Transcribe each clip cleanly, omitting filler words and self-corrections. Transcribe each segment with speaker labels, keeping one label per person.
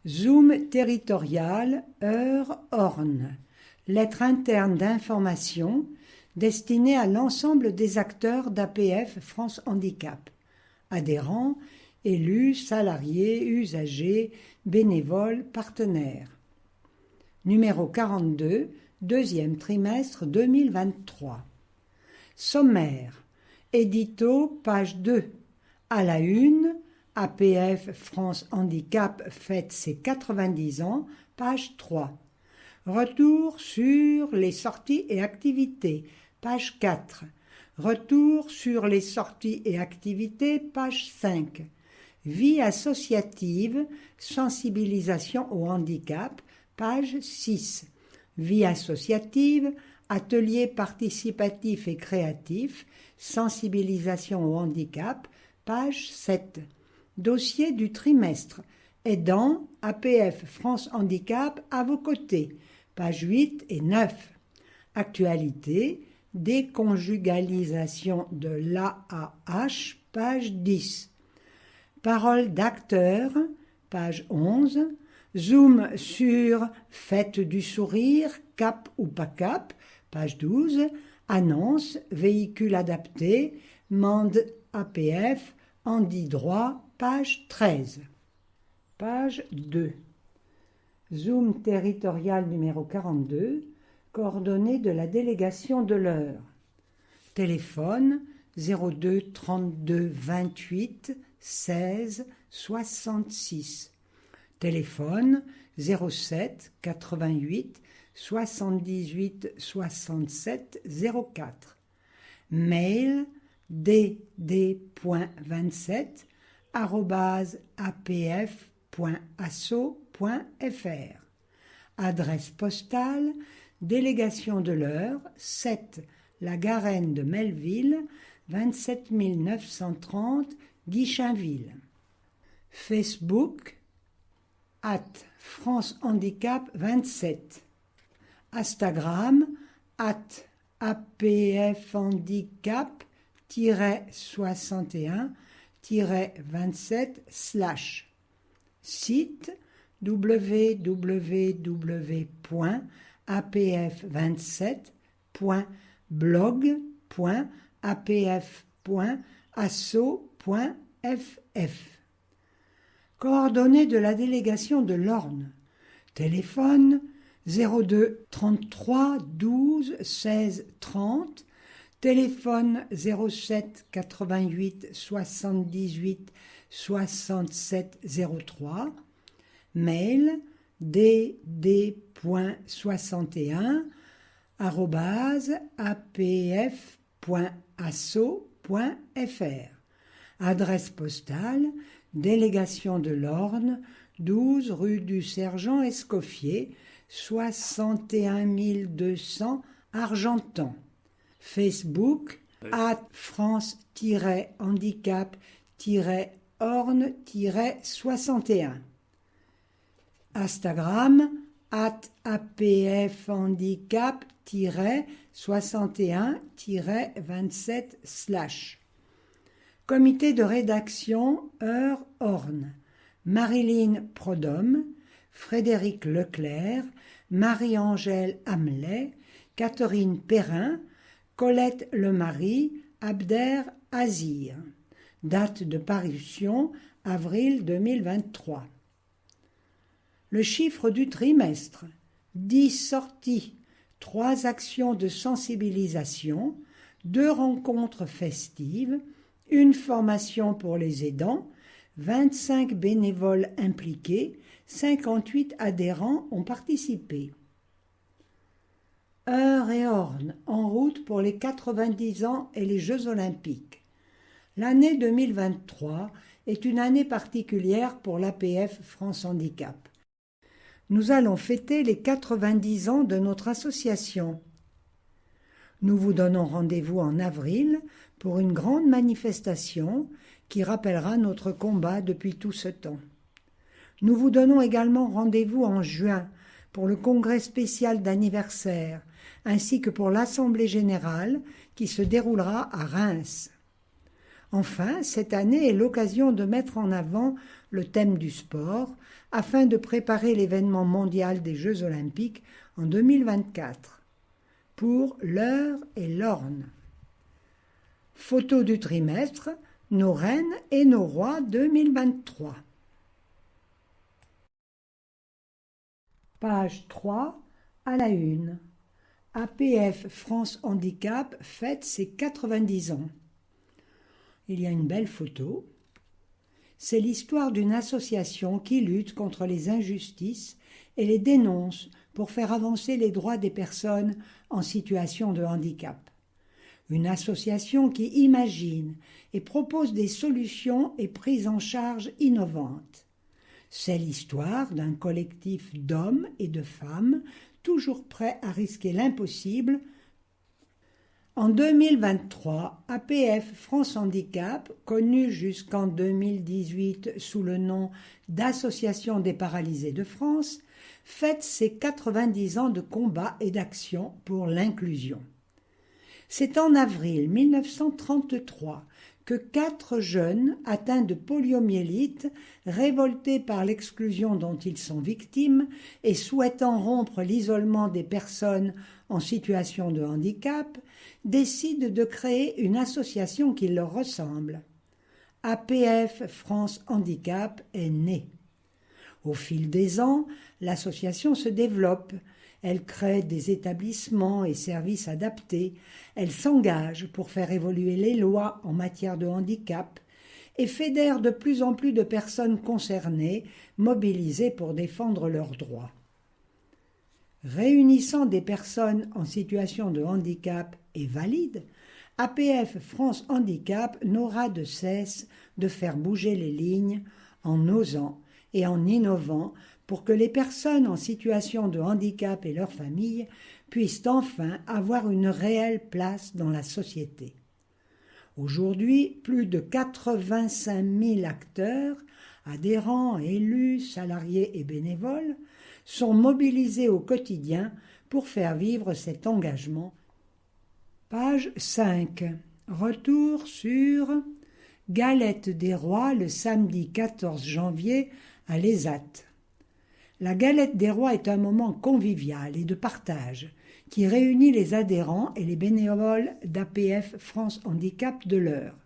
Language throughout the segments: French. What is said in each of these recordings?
Speaker 1: Zoom territorial, heure Orne. Lettre interne d'information destinée à l'ensemble des acteurs d'APF France Handicap. Adhérents, élus, salariés, usagers, bénévoles, partenaires. Numéro 42, deuxième trimestre 2023. Sommaire. Édito, page 2. À la une, APF France Handicap fête ses 90 ans, page 3. Retour sur les sorties et activités, page 4. Retour sur les sorties et activités, page 5. Vie associative, sensibilisation au handicap, page 6. Vie associative, atelier participatif et créatif, sensibilisation au handicap, page 7. Dossier du trimestre, aidant APF France Handicap à vos côtés, pages 8 et 9. Actualité, déconjugalisation de l'AAH, page 10. Parole d'acteur, page 11. Zoom sur Fête du sourire, cap ou pas cap, page 12. Annonce, véhicule adapté, mande APF, handi droit, page 13. Page 2. Zoom territorial numéro 42, coordonnées de la délégation de l'heure. Téléphone 02 32 28 16 66. Téléphone 07 88 78 67 04. Mail dd.27@apf.asso.fr. Adresse postale, délégation de l'Eure, 7, la Garenne de Melville, 27 930, Guichainville. Facebook, @France Handicap 27. Instagram, @APF Handicap-61-27/. Site www.apf27.blog.apf.asso.ff. Coordonnées de la délégation de l'Orne. Téléphone 02 33 12 16 30. Téléphone 07 88 78 67 03. Mail dd.61@apf.asso.fr. Adresse postale, délégation de l'Orne, 12 rue du Sergent Escoffier, 61 200 Argentan. Facebook, @France-handicap-orne-61. Instagram, @apfhandicap-61-27/. Comité de rédaction Heure Orne. Marilyn Prodhomme, Frédéric Leclerc, Marie-Angèle Hamelet, Catherine Perrin, Colette Lemarie, Abder Azir. Date de parution, avril 2023. Le chiffre du trimestre, 10 sorties, 3 actions de sensibilisation, 2 rencontres festives, une formation pour les aidants, 25 bénévoles impliqués, 58 adhérents ont participé. Eure et Orne, en route pour les 90 ans et les Jeux Olympiques. L'année 2023 est une année particulière pour l'APF France Handicap. Nous allons fêter les 90 ans de notre association. Nous vous donnons rendez-vous en avril pour une grande manifestation qui rappellera notre combat depuis tout ce temps. Nous vous donnons également rendez-vous en juin pour le congrès spécial d'anniversaire, ainsi que pour l'Assemblée générale qui se déroulera à Reims. Enfin, cette année est l'occasion de mettre en avant le thème du sport afin de préparer l'événement mondial des Jeux olympiques en 2024 pour l'Eure et l'Orne. Photo du trimestre, nos reines et nos rois 2023. Page 3, à la une. APF France Handicap fête ses 90 ans. Il y a une belle photo. C'est l'histoire d'une association qui lutte contre les injustices et les dénonce pour faire avancer les droits des personnes en situation de handicap. Une association qui imagine et propose des solutions et prises en charge innovantes. C'est l'histoire d'un collectif d'hommes et de femmes toujours prêts à risquer l'impossible. En 2023, APF France Handicap, connue jusqu'en 2018 sous le nom d'Association des paralysés de France, fête ses 90 ans de combat et d'action pour l'inclusion. C'est en avril 1933 que 4 jeunes atteints de poliomyélite, révoltés par l'exclusion dont ils sont victimes et souhaitant rompre l'isolement des personnes en situation de handicap, décident de créer une association qui leur ressemble. APF France Handicap est née. Au fil des ans, l'association se développe. Elle crée des établissements et services adaptés, elle s'engage pour faire évoluer les lois en matière de handicap et fédère de plus en plus de personnes concernées, mobilisées pour défendre leurs droits. Réunissant des personnes en situation de handicap et valides, APF France Handicap n'aura de cesse de faire bouger les lignes en osant et en innovant pour que les personnes en situation de handicap et leurs familles puissent enfin avoir une réelle place dans la société. Aujourd'hui, plus de 85 000 acteurs, adhérents, élus, salariés et bénévoles, sont mobilisés au quotidien pour faire vivre cet engagement. Page 5. Retour sur Galette des Rois le samedi 14 janvier à l'ESAT. La Galette des Rois est un moment convivial et de partage qui réunit les adhérents et les bénévoles d'APF France Handicap de l'Eure.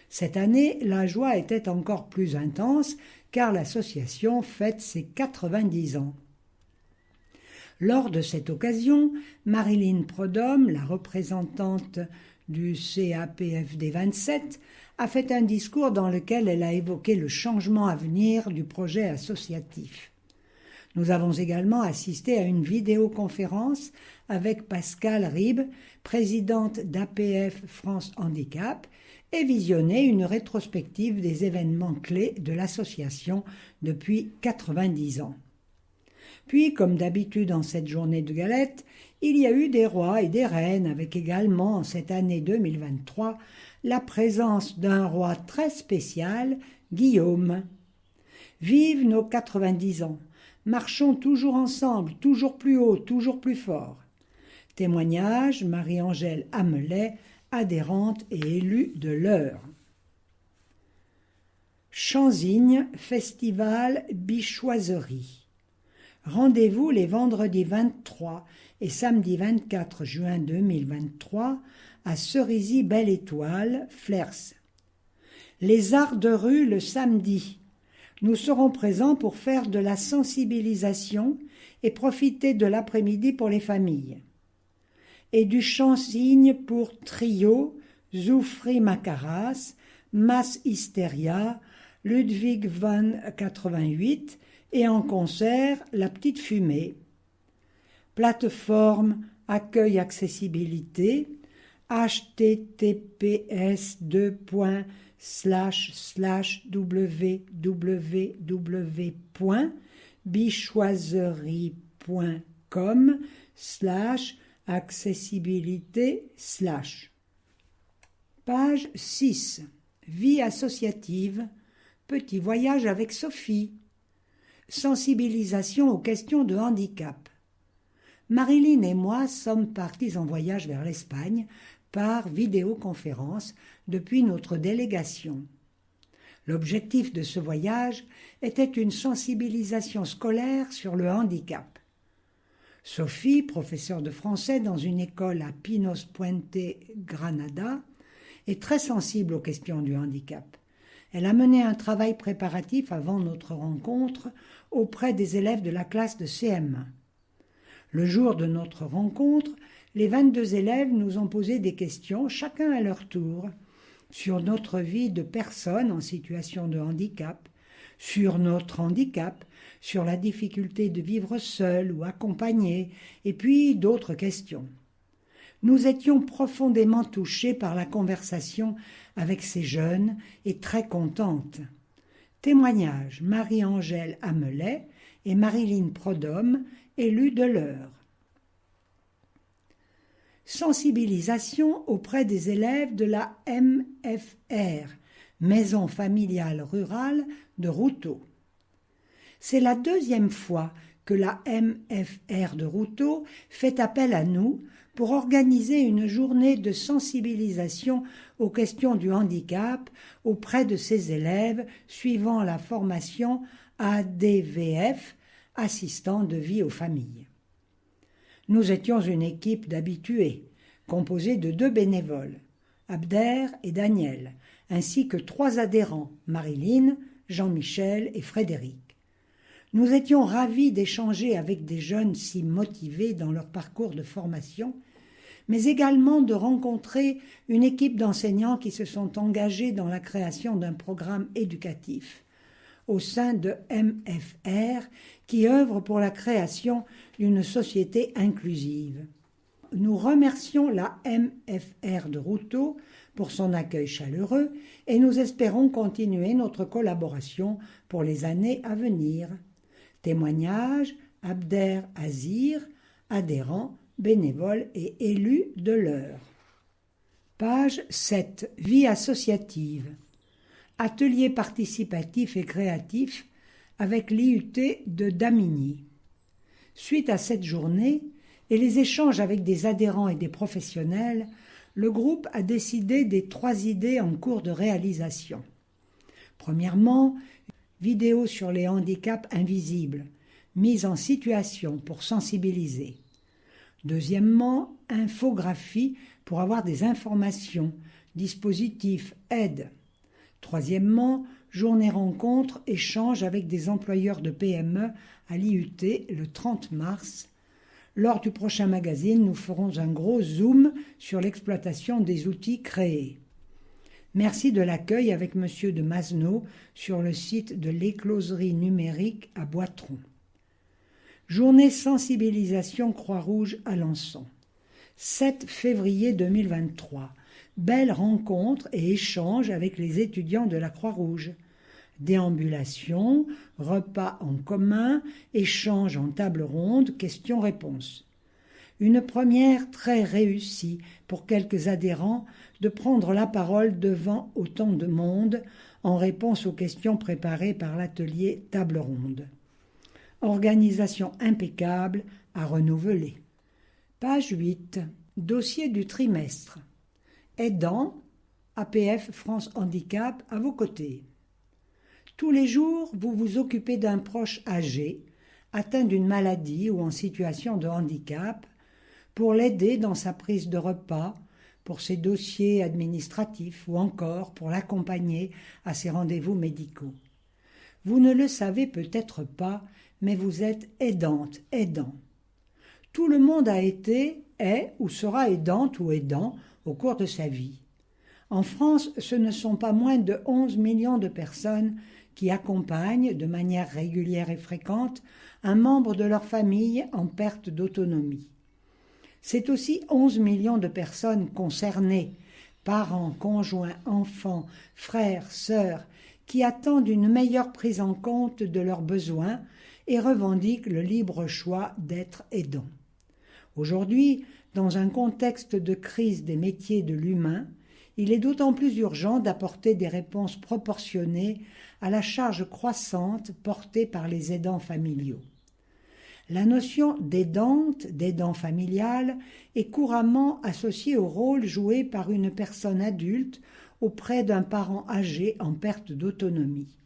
Speaker 1: Cette année, la joie était encore plus intense car l'association fête ses 90 ans. Lors de cette occasion, Marilyn Prodhomme, la représentante du CAPFD 27, a fait un discours dans lequel elle a évoqué le changement à venir du projet associatif. Nous avons également assisté à une vidéoconférence avec Pascale Ribes, présidente d'APF France Handicap, et visionné une rétrospective des événements clés de l'association depuis 90 ans. Puis, comme d'habitude en cette journée de galette, il y a eu des rois et des reines, avec également, en cette année 2023, la présence d'un roi très spécial, Guillaume. Vive nos 90 ans! Marchons toujours ensemble, toujours plus haut, toujours plus fort. Témoignage, Marie-Angèle Amelet, adhérente et élue de l'Eure. Chanzigne, Festival Bichoiserie. Rendez-vous les vendredis 23 et samedi 24 juin 2023 à Cerisy-Belle-Étoile, Flers. Les arts de rue le samedi. Nous serons présents pour faire de la sensibilisation et profiter de l'après-midi pour les familles. Et du chant-cygne pour Trio, Zoufri Macaras, Mass Hysteria, Ludwig van 88 et en concert La Petite Fumée. Plateforme accueil accessibilité https://www.bichoiserie.com/accessibilité/. Page 6. Vie associative. Petit voyage avec Sophie. Sensibilisation aux questions de handicap. Marilyn et moi sommes partis en voyage vers l'Espagne par vidéoconférence depuis notre délégation. L'objectif de ce voyage était une sensibilisation scolaire sur le handicap. Sophie, professeure de français dans une école à Pinos Puente, Granada, est très sensible aux questions du handicap. Elle a mené un travail préparatif avant notre rencontre auprès des élèves de la classe de CM1. Le jour de notre rencontre, les 22 élèves nous ont posé des questions, chacun à leur tour, sur notre vie de personne en situation de handicap, sur notre handicap, sur la difficulté de vivre seul ou accompagné, et puis d'autres questions. Nous étions profondément touchés par la conversation avec ces jeunes et très contentes. Témoignage Marie-Angèle Amelet et Marilyn Prodhomme, élues de l'Eure. Sensibilisation auprès des élèves de la MFR, Maison familiale rurale de Routot. C'est la deuxième fois que la MFR de Routot fait appel à nous pour organiser une journée de sensibilisation aux questions du handicap auprès de ses élèves suivant la formation ADVF, assistant de vie aux familles. Nous étions une équipe d'habitués, composée de 2 bénévoles, Abder et Daniel, ainsi que 3 adhérents, Marilyn, Jean-Michel et Frédéric. Nous étions ravis d'échanger avec des jeunes si motivés dans leur parcours de formation, mais également de rencontrer une équipe d'enseignants qui se sont engagés dans la création d'un programme éducatif au sein de MFR qui œuvre pour la création d'une société inclusive. Nous remercions la MFR de Routot pour son accueil chaleureux et nous espérons continuer notre collaboration pour les années à venir. Témoignage Abder Azir, adhérent, bénévole et élu de l'Eure. Page 7. Vie associative. Atelier participatif et créatif avec l'IUT de Damigny. Suite à cette journée et les échanges avec des adhérents et des professionnels, le groupe a décidé des 3 idées en cours de réalisation. Premièrement, vidéo sur les handicaps invisibles, mise en situation pour sensibiliser. Deuxièmement, infographie pour avoir des informations, dispositifs, aides. Troisièmement, journée rencontre, échange avec des employeurs de PME à l'IUT le 30 mars. Lors du prochain magazine, nous ferons un gros zoom sur l'exploitation des outils créés. Merci de l'accueil avec M. de Masneau sur le site de l'écloserie numérique à Boitron. Journée sensibilisation Croix-Rouge Alençon. 7 février 2023. Belle rencontre et échange avec les étudiants de la Croix-Rouge. Déambulation, repas en commun, échange en table ronde, questions-réponses. Une première très réussie pour quelques adhérents de prendre la parole devant autant de monde en réponse aux questions préparées par l'atelier table ronde. Organisation impeccable à renouveler. Page 8. Dossier du trimestre. Aidant, APF France Handicap à vos côtés. Tous les jours, vous vous occupez d'un proche âgé, atteint d'une maladie ou en situation de handicap, pour l'aider dans sa prise de repas, pour ses dossiers administratifs ou encore pour l'accompagner à ses rendez-vous médicaux. Vous ne le savez peut-être pas, mais vous êtes aidante, aidant. Tout le monde a été, est ou sera aidante ou aidant au cours de sa vie. En France, ce ne sont pas moins de 11 millions de personnes qui accompagnent de manière régulière et fréquente un membre de leur famille en perte d'autonomie. C'est aussi 11 millions de personnes concernées, parents, conjoints, enfants, frères, sœurs, qui attendent une meilleure prise en compte de leurs besoins et revendiquent le libre choix d'être aidants. Aujourd'hui, dans un contexte de crise des métiers de l'humain, il est d'autant plus urgent d'apporter des réponses proportionnées à la charge croissante portée par les aidants familiaux. La notion d'aidante, d'aidant familial, est couramment associée au rôle joué par une personne adulte auprès d'un parent âgé en perte d'autonomie.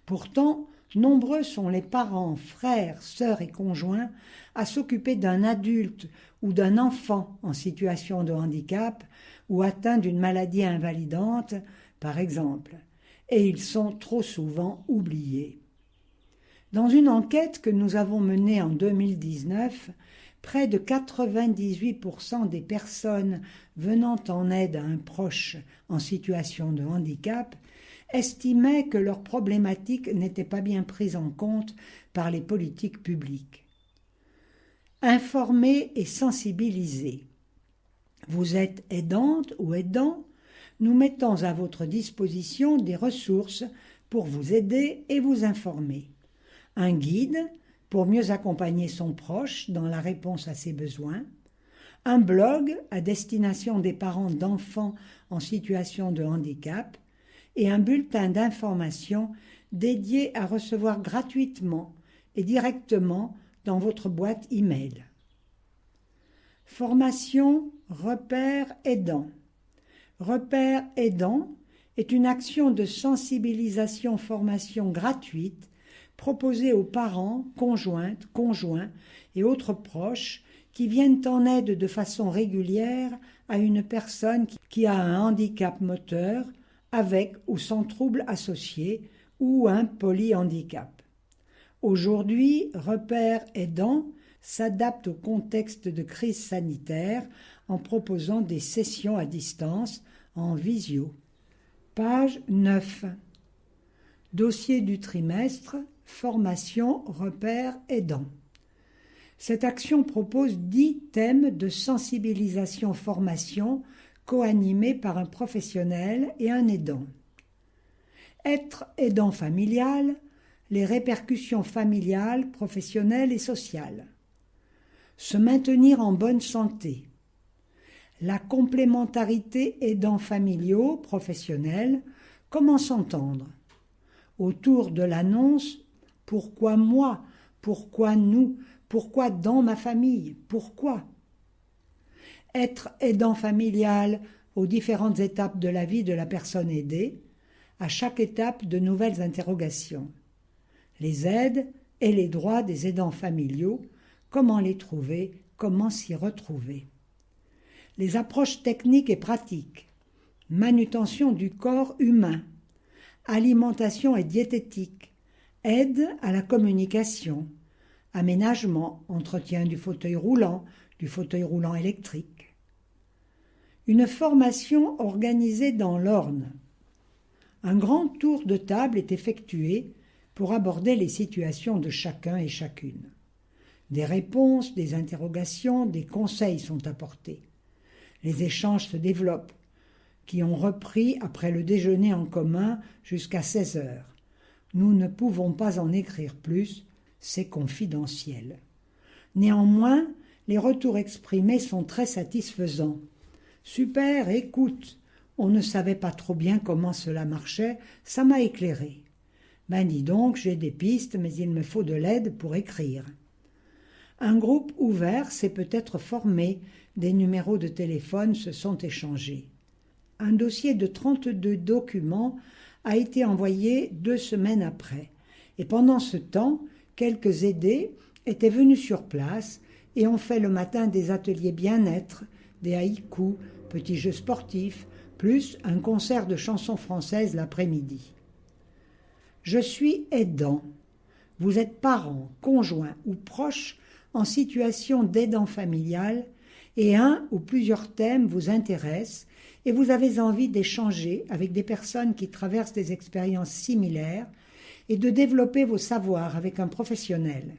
Speaker 1: Pourtant, nombreux sont les parents, frères, sœurs et conjoints à s'occuper d'un adulte ou d'un enfant en situation de handicap ou atteint d'une maladie invalidante, par exemple, et ils sont trop souvent oubliés. Dans une enquête que nous avons menée en 2019, près de 98% des personnes venant en aide à un proche en situation de handicap estimaient que leurs problématiques n'étaient pas bien prises en compte par les politiques publiques. Informer et sensibiliser. Vous êtes aidante ou aidant, nous mettons à votre disposition des ressources pour vous aider et vous informer. Un guide pour mieux accompagner son proche dans la réponse à ses besoins, un blog à destination des parents d'enfants en situation de handicap et un bulletin d'information dédié à recevoir gratuitement et directement dans votre boîte e-mail. Formation Repère aidant. Repère aidant est une action de sensibilisation-formation gratuite proposée aux parents, conjointes, conjoints et autres proches qui viennent en aide de façon régulière à une personne qui a un handicap moteur avec ou sans trouble associé ou un polyhandicap. Aujourd'hui, Repère aidant s'adapte au contexte de crise sanitaire en proposant des sessions à distance en visio. Page 9. Dossier du trimestre, formation, repère, aidant. Cette action propose 10 thèmes de sensibilisation-formation co-animés par un professionnel et un aidant. Être aidant familial, les répercussions familiales, professionnelles et sociales. Se maintenir en bonne santé. La complémentarité aidants familiaux, professionnels, comment s'entendre? Autour de l'annonce « Pourquoi moi? Pourquoi nous? Pourquoi dans ma famille? Pourquoi ?» Être aidant familial aux différentes étapes de la vie de la personne aidée, à chaque étape de nouvelles interrogations. Les aides et les droits des aidants familiaux, comment les trouver, comment s'y retrouver. Les approches techniques et pratiques, manutention du corps humain, alimentation et diététique, aide à la communication, aménagement, entretien du fauteuil roulant électrique. Une formation organisée dans l'Orne. Un grand tour de table est effectué pour aborder les situations de chacun et chacune. Des réponses, des interrogations, des conseils sont apportés. Les échanges se développent, qui ont repris après le déjeuner en commun jusqu'à 16 heures. Nous ne pouvons pas en écrire plus, c'est confidentiel. Néanmoins, les retours exprimés sont très satisfaisants. Super, écoute, on ne savait pas trop bien comment cela marchait, ça m'a éclairé. Ben dis donc, j'ai des pistes, mais il me faut de l'aide pour écrire. Un groupe ouvert s'est peut-être formé, des numéros de téléphone se sont échangés. Un dossier de 32 documents a été envoyé 2 semaines après, et pendant ce temps, quelques aidés étaient venus sur place et ont fait le matin des ateliers bien-être, des haïkus, petits jeux sportifs, plus un concert de chansons françaises l'après-midi. Je suis aidant. Vous êtes parent, conjoint ou proche en situation d'aidant familial et un ou plusieurs thèmes vous intéressent et vous avez envie d'échanger avec des personnes qui traversent des expériences similaires et de développer vos savoirs avec un professionnel.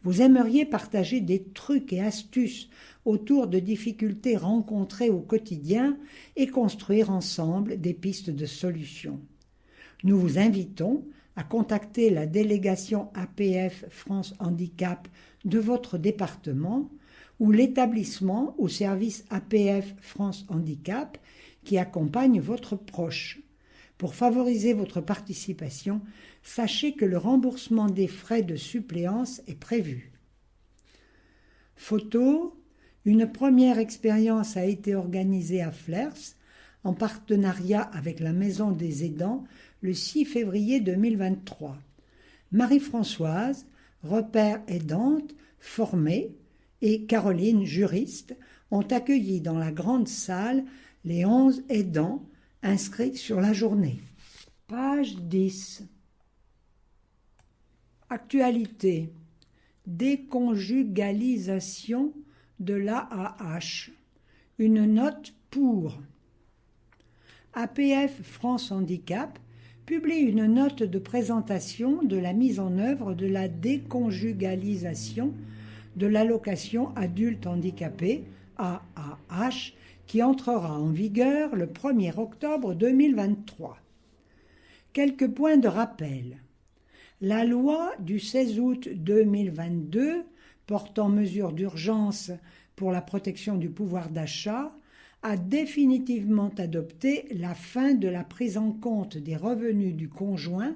Speaker 1: Vous aimeriez partager des trucs et astuces autour de difficultés rencontrées au quotidien et construire ensemble des pistes de solutions. Nous vous invitons à contacter la délégation APF France Handicap de votre département ou l'établissement ou service APF France Handicap qui accompagne votre proche. Pour favoriser votre participation, sachez que le remboursement des frais de suppléance est prévu. Photos. Une première expérience a été organisée à Flers, en partenariat avec la Maison des Aidants, le 6 février 2023. Marie-Françoise, repère aidante, formée, et Caroline, juriste, ont accueilli dans la grande salle les 11 aidants inscrits sur la journée. Page 10. Actualité. Déconjugalisation de l'AAH. Une note pour. APF France Handicap publie une note de présentation de la mise en œuvre de la déconjugalisation de l'allocation adulte handicapé, AAH, qui entrera en vigueur le 1er octobre 2023. Quelques points de rappel. La loi du 16 août 2022 portant mesures d'urgence pour la protection du pouvoir d'achat a définitivement adopté la fin de la prise en compte des revenus du conjoint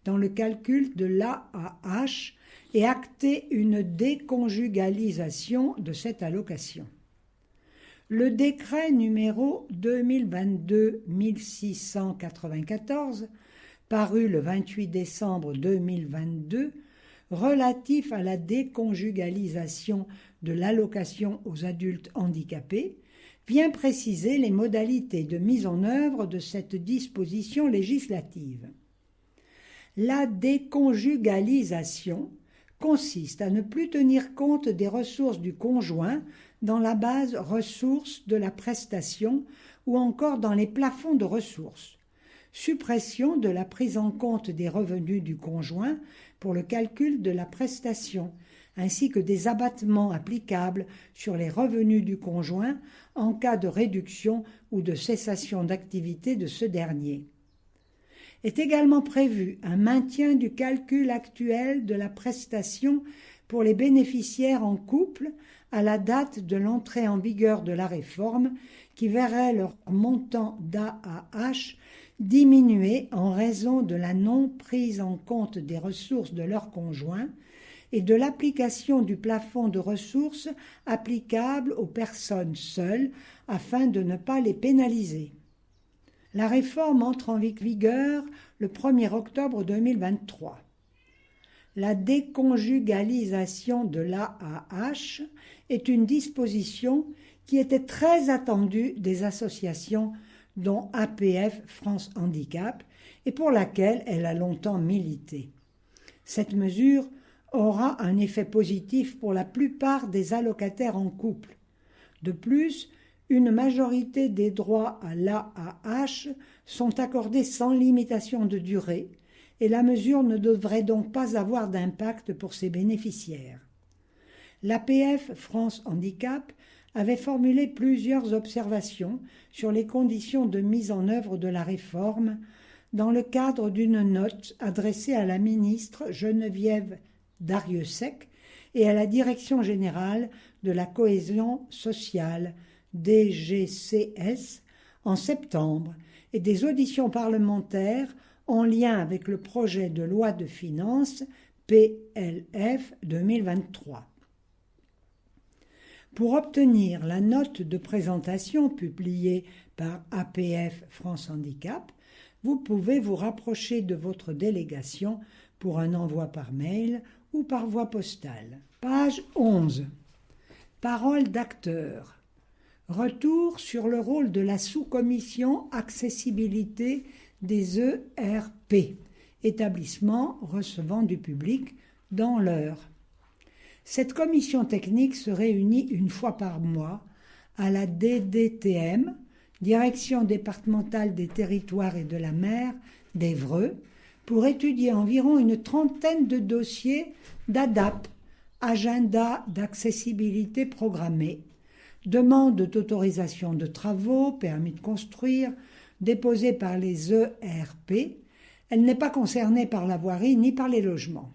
Speaker 1: dans le calcul de l'AAH et acté une déconjugalisation de cette allocation. Le décret numéro 2022-1694, paru le 28 décembre 2022, relatif à la déconjugalisation de l'allocation aux adultes handicapés, vient préciser les modalités de mise en œuvre de cette disposition législative. La déconjugalisation consiste à ne plus tenir compte des ressources du conjoint dans la base ressources de la prestation ou encore dans les plafonds de ressources. Suppression de la prise en compte des revenus du conjoint pour le calcul de la prestation, ainsi que des abattements applicables sur les revenus du conjoint en cas de réduction ou de cessation d'activité de ce dernier. Est également prévu un maintien du calcul actuel de la prestation pour les bénéficiaires en couple à la date de l'entrée en vigueur de la réforme qui verrait leur montant d'AAH diminuer en raison de la non-prise en compte des ressources de leur conjoint et de l'application du plafond de ressources applicable aux personnes seules afin de ne pas les pénaliser. La réforme entre en vigueur le 1er octobre 2023. La déconjugalisation de l'AAH est une disposition qui était très attendue des associations dont APF France Handicap et pour laquelle elle a longtemps milité. Cette mesure aura un effet positif pour la plupart des allocataires en couple. De plus, une majorité des droits à l'AAH sont accordés sans limitation de durée et la mesure ne devrait donc pas avoir d'impact pour ses bénéficiaires. L'APF France Handicap avait formulé plusieurs observations sur les conditions de mise en œuvre de la réforme dans le cadre d'une note adressée à la ministre Geneviève Darrieussecq et à la Direction générale de la cohésion sociale, DGCS, en septembre, et des auditions parlementaires en lien avec le projet de loi de finances PLF 2023. Pour obtenir la note de présentation publiée par APF France Handicap, vous pouvez vous rapprocher de votre délégation pour un envoi par mail ou par voie postale. Page 11. Parole d'acteur. Retour sur le rôle de la sous-commission accessibilité des ERP, établissements recevant du public, dans l'Eure. Cette commission technique se réunit une fois par mois à la DDTM, Direction départementale des territoires et de la mer d'Évreux, pour étudier environ une trentaine de dossiers d'ADAP, agenda d'accessibilité programmée, demande d'autorisation de travaux, permis de construire, déposée par les ERP. Elle n'est pas concernée par la voirie ni par les logements.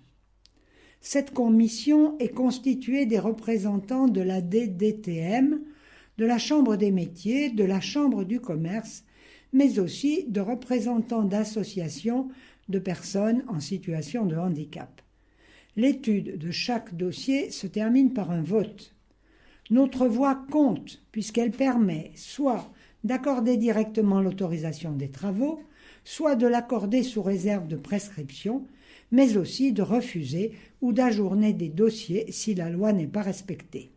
Speaker 1: Cette commission est constituée des représentants de la DDTM, de la Chambre des métiers, de la Chambre du commerce, mais aussi de représentants d'associations de personnes en situation de handicap. L'étude de chaque dossier se termine par un vote. Notre voix compte puisqu'elle permet soit d'accorder directement l'autorisation des travaux, soit de l'accorder sous réserve de prescription, mais aussi de refuser ou d'ajourner des dossiers si la loi n'est pas respectée.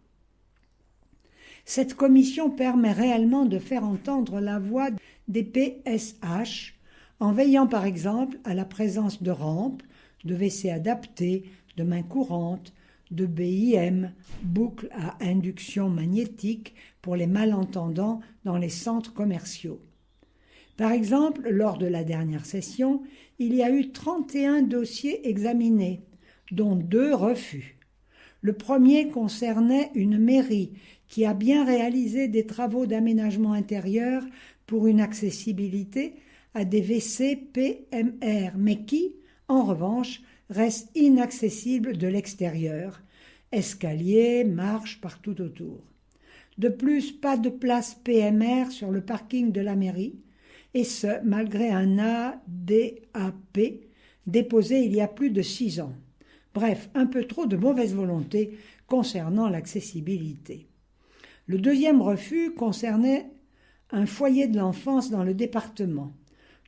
Speaker 1: Cette commission permet réellement de faire entendre la voix des PSH en veillant par exemple à la présence de rampes, de WC adaptés, de mains courantes, de BIM, boucles à induction magnétique pour les malentendants dans les centres commerciaux. Par exemple, lors de la dernière session, il y a eu 31 dossiers examinés, dont 2 refus. Le premier concernait une mairie qui a bien réalisé des travaux d'aménagement intérieur pour une accessibilité à des WC PMR, mais qui, en revanche, reste inaccessible de l'extérieur, escaliers, marches partout autour. De plus, pas de place PMR sur le parking de la mairie, et ce, malgré un ADAP déposé il y a plus de 6 ans. Bref, un peu trop de mauvaise volonté concernant l'accessibilité. Le deuxième refus concernait un foyer de l'enfance dans le département,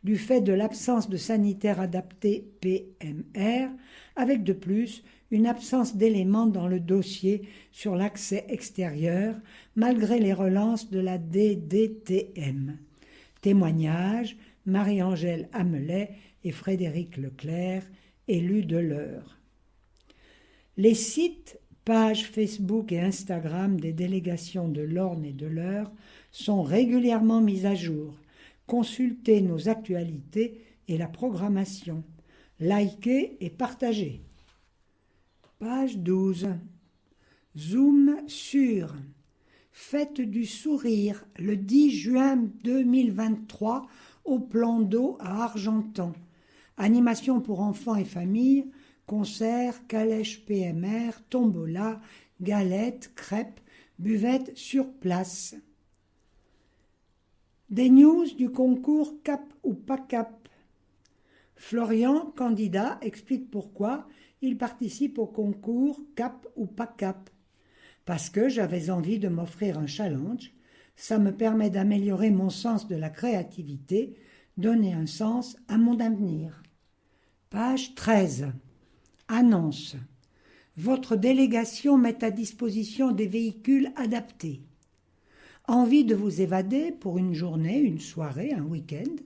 Speaker 1: du fait de l'absence de sanitaires adaptés PMR, avec de plus une absence d'éléments dans le dossier sur l'accès extérieur, malgré les relances de la DDTM. Témoignage, Marie-Angèle Amelet et Frédéric Leclerc, élus de l'Eure. Les sites, pages Facebook et Instagram des délégations de l'Orne et de l'Eure sont régulièrement mis à jour. Consultez nos actualités et la programmation. Likez et partagez. Page 12. Zoom sur. Fête du sourire le 10 juin 2023 au Plan d'eau à Argentan. Animation pour enfants et familles, concerts, calèches PMR, tombola, galettes, crêpes, buvettes sur place. Des news du concours Cap ou pas Cap. Florian, candidat, explique pourquoi il participe au concours Cap ou pas Cap. Parce que j'avais envie de m'offrir un challenge, ça me permet d'améliorer mon sens de la créativité, donner un sens à mon avenir. Page 13. Annonce. Votre délégation met à disposition des véhicules adaptés. Envie de vous évader pour une journée, une soirée, un week-end?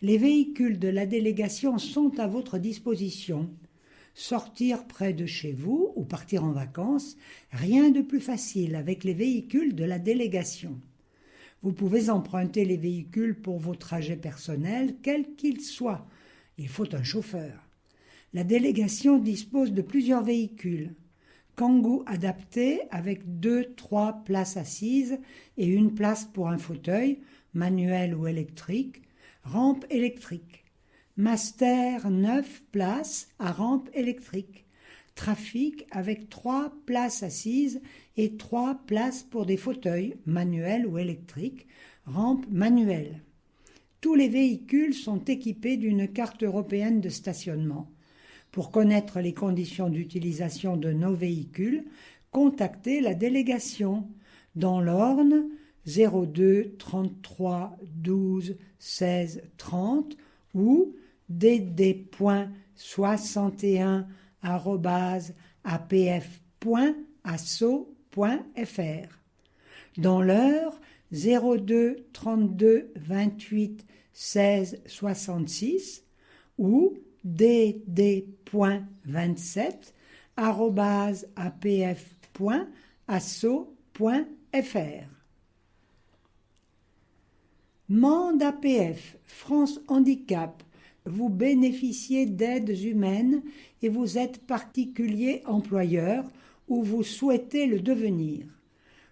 Speaker 1: Les véhicules de la délégation sont à votre disposition. Sortir près de chez vous ou partir en vacances, rien de plus facile avec les véhicules de la délégation. Vous pouvez emprunter les véhicules pour vos trajets personnels, quels qu'ils soient. Il faut un chauffeur. La délégation dispose de plusieurs véhicules. Kangoo adapté avec 2-3 places assises et une place pour un fauteuil, manuel ou électrique, rampe électrique. Master 9 places à rampe électrique. Trafic avec 3 places assises et 3 places pour des fauteuils, manuels ou électriques, rampe manuelle. Tous les véhicules sont équipés d'une carte européenne de stationnement. Pour connaître les conditions d'utilisation de nos véhicules, contactez la délégation dans l'Orne 02 33 12 16 30 ou dd.61@apf.asso.fr. Dans l'Eure 02 32 28 16 66 ou dd.27@apf.asso.fr. Mande APF, France Handicap, vous bénéficiez d'aides humaines et vous êtes particulier employeur ou vous souhaitez le devenir.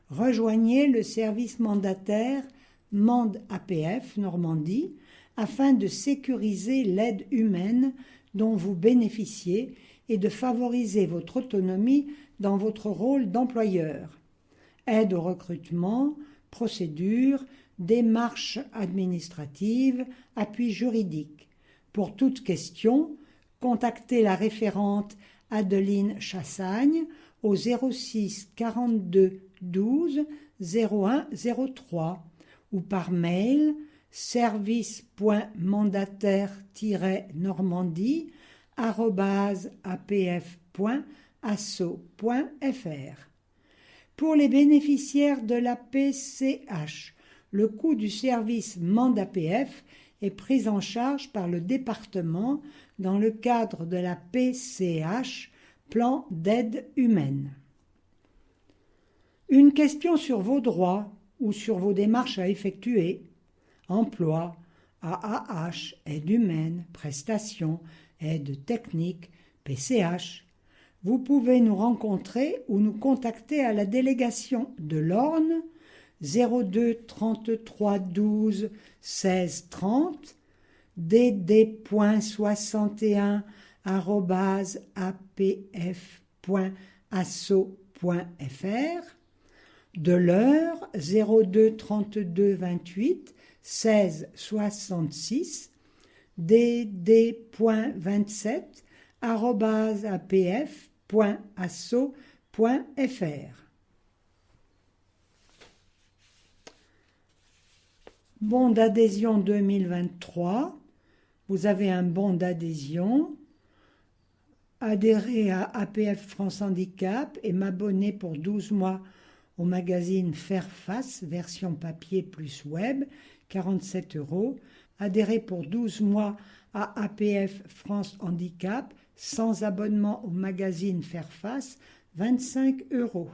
Speaker 1: Rejoignez le service mandataire Mande APF Normandie afin de sécuriser l'aide humaine dont vous bénéficiez et de favoriser votre autonomie dans votre rôle d'employeur. Aide au recrutement, procédures, démarches administratives, appui juridique. Pour toute question, contactez la référente Adeline Chassagne au 06 42 12 01 03 ou par mail service.mandataire-normandie@apf.asso.fr. Pour les bénéficiaires de la PCH, le coût du service MandAPF est pris en charge par le département dans le cadre de la PCH, plan d'aide humaine. Une question sur vos droits ou sur vos démarches à effectuer: emploi, AAH, aide humaine, prestations, aide technique, PCH. Vous pouvez nous rencontrer ou nous contacter à la délégation de l'Orne 02 33 12 16 30 dd.61@apf.asso.fr, de l'Eure 02 32 28 16 66 dd.27@apf.asso.fr. Bon d'adhésion 2023. Vous avez un bon d'adhésion. Adhérer à APF France Handicap et m'abonner pour 12 mois au magazine Faire Face, version papier plus web, 47 €. Adhérer pour 12 mois à APF France Handicap sans abonnement au magazine Faire Face, 25 €.